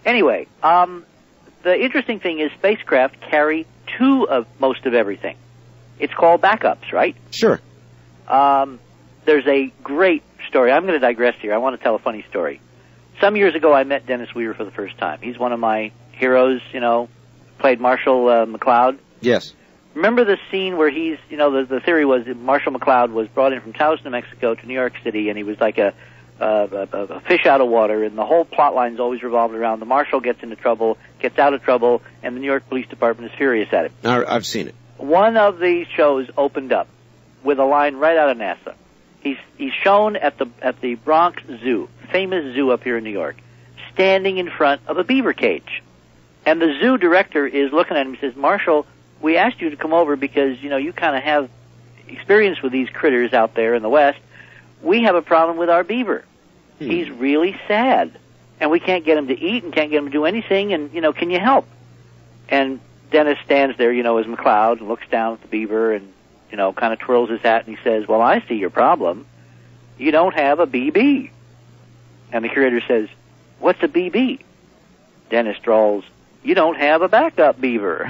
Anyway, the interesting thing is spacecraft carry most of everything. It's called backups, right? Sure. There's a great story. I'm going to digress here. I want to tell a funny story. Some years ago, I met Dennis Weaver for the first time. He's one of my heroes, played Marshall McLeod. Yes. Remember the scene where he's, the theory was that Marshall McLeod was brought in from Taos, New Mexico to New York City, and he was like a fish out of water, and the whole plot line's always revolved around the Marshal gets into trouble, gets out of trouble, and the New York Police Department is furious at him. I've seen it. One of the shows opened up with a line right out of NASA. He's shown at the Bronx Zoo, famous zoo up here in New York, standing in front of a beaver cage. And the zoo director is looking at him and says, Marshall, we asked you to come over because, you kind of have experience with these critters out there in the West. We have a problem with our beaver. He's really sad. And we can't get him to eat and can't get him to do anything, and, can you help? And Dennis stands there, as McLeod, and looks down at the beaver and, kind of twirls his hat, and he says, well, I see your problem. You don't have a BB. And the curator says, what's a BB? Dennis drawls, you don't have a backup beaver.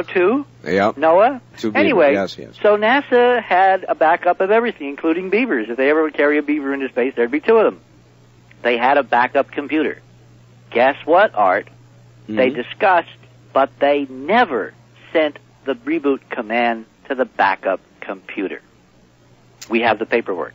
Two? Yep. Noah? Two beavers. Anyway, yes. So NASA had a backup of everything, including beavers. If they ever would carry a beaver into space, there'd be two of them. They had a backup computer. Guess what, Art? They discussed, but they never sent the reboot command to the backup computer. We have the paperwork.